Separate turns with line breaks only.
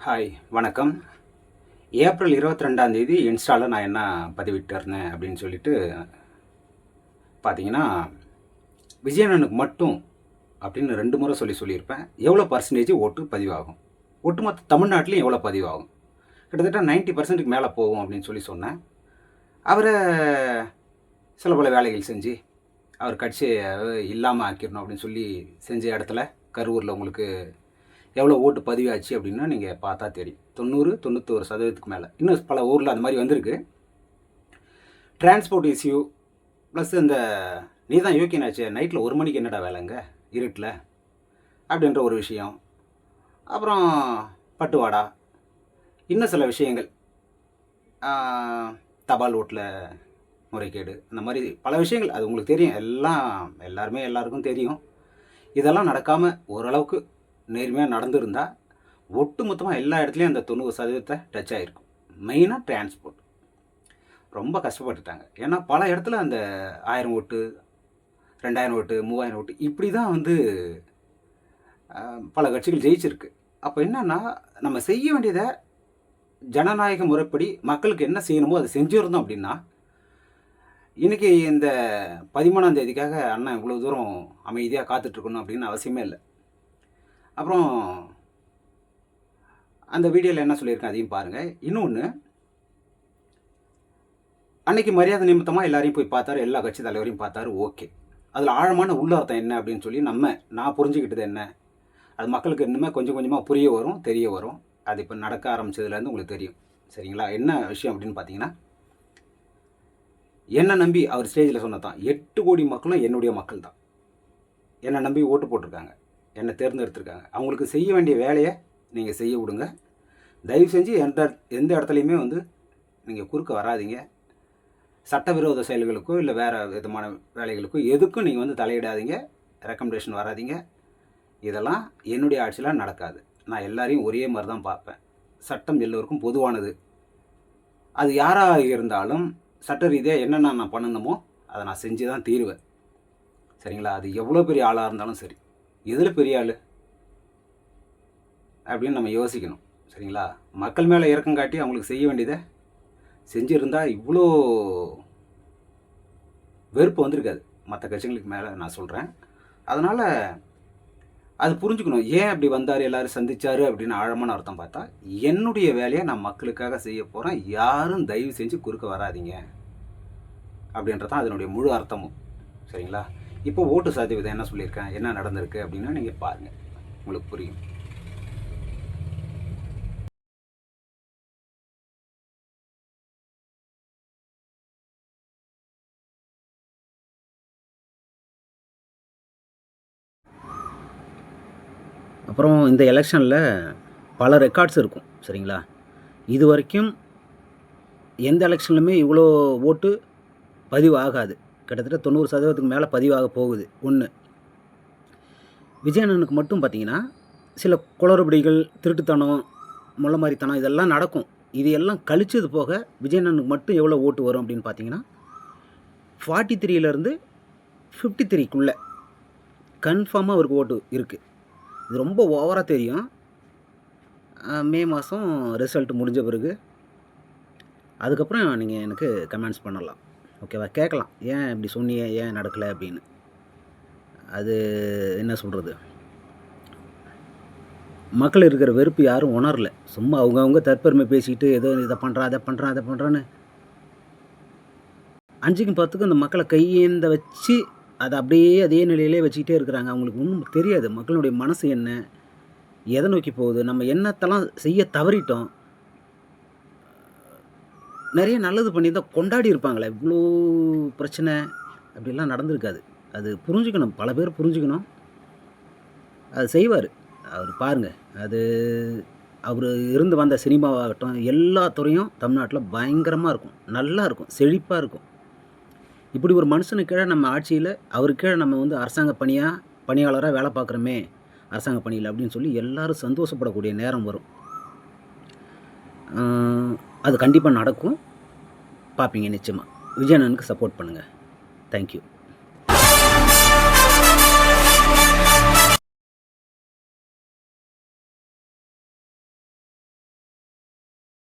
Hi வணக்கம். April 22 இன்ஸ்டாவில் நான் என்ன பதிவிட்டிருந்தேன் அப்படின்னு சொல்லிட்டு பார்த்தீங்கன்னா, விஜயண்ணனுக்கு மட்டும் அப்படின்னு 2 முறை சொல்லியிருப்பேன். எவ்வளோ பர்சன்டேஜ் ஓட்டு பதிவாகும், ஒட்டுமொத்த தமிழ்நாட்டிலையும் எவ்வளோ பதிவாகும், கிட்டத்தட்ட 90% மேலே போகும் அப்படின்னு சொன்னேன். அவரை சில பல வேலைகள் செஞ்சு அவர் கட்சியை இல்லாமல் ஆக்கிடணும் அப்படின்னு செஞ்ச இடத்துல கரூரில் உங்களுக்கு எவ்வளோ ஓட்டு பதிவாச்சு அப்படின்னா நீங்கள் பார்த்தா தெரியும். 90-91% மேலே. இன்னும் பல ஊரில் அந்த மாதிரி வந்திருக்கு. டிரான்ஸ்போர்ட் இஷ்யூ ப்ளஸ் இந்த நீ தான் யோக்கியனாச்சே நைட்டில் 1 மணிக்கு என்னடா வேலைங்க இருட்டில் அப்படின்ற ஒரு விஷயம். அப்புறம் பட்டுவாடா, இன்னும் சில விஷயங்கள், தபால் ஓட்டில் முறைகேடு, அந்த மாதிரி பல விஷயங்கள். அது உங்களுக்கு தெரியும், எல்லாருக்கும் தெரியும். இதெல்லாம் நடக்காமல் ஓரளவுக்கு நேர்மையாக நடந்திருந்தால் ஒட்டு மொத்தமாக எல்லா இடத்துலையும் அந்த 90% டச் ஆகிருக்கும். மெயினாக டிரான்ஸ்போர்ட் ரொம்ப கஷ்டப்பட்டுட்டாங்க. ஏன்னா பல இடத்துல அந்த 1000 ஓட்டு, 2000 ஓட்டு, 3000 ஓட்டு இப்படி தான் பல கட்சிகள் ஜெயிச்சிருக்கு. அப்போ என்னென்னா, நம்ம செய்ய வேண்டியதை ஜனநாயக முறைப்படி மக்களுக்கு என்ன செய்யணுமோ அதை செஞ்சுருந்தோம் அப்படின்னா, இன்றைக்கி இந்த 13ஆம் தேதிக்காக அண்ணன் இவ்வளோ தூரம் அமைதியாக காத்துட்ருக்கணும் அப்படின்னு அவசியமே இல்லை. அப்புறம் அந்த வீடியோவில் என்ன சொல்லியிருக்கேன் அதையும் பாருங்கள். இன்னொன்று, அன்றைக்கி மரியாதை நிமித்தமாக எல்லாரையும் போய் பார்த்தாரு, எல்லா கட்சி தலைவரையும் பார்த்தாரு. ஓகே, அதில் ஆழமான உள்ளர்த்தம் என்ன அப்படின்னு நான் புரிஞ்சுக்கிட்டது என்ன, அது மக்களுக்கு இன்னுமே கொஞ்சம் கொஞ்சமாக புரிய வரும், தெரிய வரும். அது இப்போ நடக்க ஆரம்பித்ததுலேருந்து உங்களுக்கு தெரியும். சரிங்களா? என்ன விஷயம் அப்படின்னு பார்த்தீங்கன்னா, என்னை நம்பி அவர் ஸ்டேஜில் சொன்னதான் 8 கோடி மக்களும் என்னுடைய மக்கள் தான். என்னை நம்பி ஓட்டு போட்டிருக்காங்க, என்னை தேர்ந்தெடுத்திருக்காங்க. அவங்களுக்கு செய்ய வேண்டிய வேலையை நீங்கள் செய்ய விடுங்க. தயவு செஞ்சு எந்த இடத்துலையுமே நீங்கள் குறுக்க வராதிங்க. சட்டவிரோத செயல்களுக்கோ இல்லை வேறு விதமான வேலைகளுக்கோ எதுக்கும் நீங்கள் தலையிடாதீங்க. ரெக்கமெண்டேஷன் வராதிங்க. இதெல்லாம் என்னுடைய ஆட்சியில் நடக்காது. நான் எல்லாரையும் ஒரே மாதிரி தான் பார்ப்பேன். சட்டம் எல்லோருக்கும் பொதுவானது. அது யாராக இருந்தாலும் சட்ட ரீதியாக என்னென்ன நான் பண்ணணுமோ அதை நான் செஞ்சு தான் தீருவேன். சரிங்களா? அது எவ்வளோ பெரிய ஆளாக இருந்தாலும் சரி. எதில் பெரிய ஆள் அப்படின்னு நம்ம யோசிக்கணும். சரிங்களா? மக்கள் மேலே இறக்கம் காட்டி அவங்களுக்கு செய்ய வேண்டியதை செஞ்சுருந்தால் இவ்வளோ வெறுப்பு வந்திருக்காது மற்ற கட்சிகளுக்கு மேலே நான் சொல்கிறேன். அதனால் அது புரிஞ்சுக்கணும். ஏன் அப்படி வந்தார், எல்லோரும் சந்தித்தார் அப்படின்னு ஆழமான அர்த்தம் பார்த்தா, என்னுடைய வேலையை நான் மக்களுக்காக செய்ய போகிறேன், யாரும் தயவு செஞ்சு குறுக்க வராதிங்க அப்படின்றது தான் அதனுடைய முழு அர்த்தமும். சரிங்களா? இப்போ ஓட்டு சதவீதம் என்ன சொல்லியிருக்கேன், என்ன நடந்திருக்கு அப்படின்னா நீங்கள் பாருங்கள், உங்களுக்கு புரியும். அப்புறம் இந்த எலெக்ஷனில் பல ரெக்கார்ட்ஸ் இருக்கும். சரிங்களா? இது வரைக்கும் எந்த எலெக்ஷன்லையுமே இவ்வளோ ஓட்டு பதிவு ஆகாது. கிட்டத்தட்ட 90% மேலே பதிவாக போகுது. ஒன்று, விஜயண்ணனுக்கு மட்டும் பார்த்திங்கன்னா சில குளறுபடிகள், திருட்டுத்தனம், முள்ளமாரித்தனம் இதெல்லாம் நடக்கும். இது எல்லாம் கழிச்சது போக விஜயண்ணனுக்கு மட்டும் எவ்வளோ ஓட்டு வரும் அப்படின்னு பார்த்தீங்கன்னா 43லேருந்து 53க்குள்ளே கன்ஃபார்மாக அவருக்கு ஓட்டு இருக்குது. இது ரொம்ப ஓவராக தெரியும். மே மாதம் ரிசல்ட் முடிஞ்ச பிறகு அதுக்கப்புறம் நீங்கள் எனக்கு கமெண்ட்ஸ் பண்ணலாம். ஓகேவா? கேட்கலாம், ஏன் இப்படி சொன்னீங்க, ஏன் நடக்கலை அப்படின்னு. அது என்ன சொல்கிறது, மக்கள் இருக்கிற வெறுப்பு யாரும் உணரல. சும்மா அவங்கவுங்க தற்பெருமை பேசிக்கிட்டு ஏதோ இதை பண்ணுறான், அதை பண்ணுறான், அதை பண்ணுறான்னு 5க்கும் 10க்கும் அந்த மக்களை கையேந்த வச்சு அதை அப்படியே அதே நிலையிலே வச்சுக்கிட்டே இருக்கிறாங்க. அவங்களுக்கு ஒன்றும் தெரியாது மக்களுடைய மனசு என்ன, எதை நோக்கி போகுது, நம்ம என்னத்தெல்லாம் செய்ய தவறிட்டோம். நிறைய நல்லது பண்ணி தான் கொண்டாடி இருப்பாங்களே, இவ்வளோ பிரச்சனை அப்படிலாம் நடந்திருக்காது. அது புரிஞ்சுக்கணும், பல பேர் புரிஞ்சுக்கணும். அது செய்வார் அவர். பாருங்கள், அது அவர் இருந்து வந்த சினிமாவாகட்டும், எல்லா துறையும் தமிழ்நாட்டில் பயங்கரமாக இருக்கும், நல்லா இருக்கும், செழிப்பாக இருக்கும். இப்படி ஒரு மனுஷனுக்கு கீழே நம்ம ஆட்சியில் அவருக்கு கீழே நம்ம அரசாங்க பணியாளராக வேலை பார்க்குறோமே, அரசாங்க பணியில் அப்படின்னு சொல்லி எல்லோரும் சந்தோஷப்படக்கூடிய நேரம் வரும். அது கண்டிப்பாக நடக்கும். பார்ப்பீங்க நிச்சயமாக. விஜயண்ணனுக்கு சப்போர்ட் பண்ணுங்கள். தேங்க்யூ.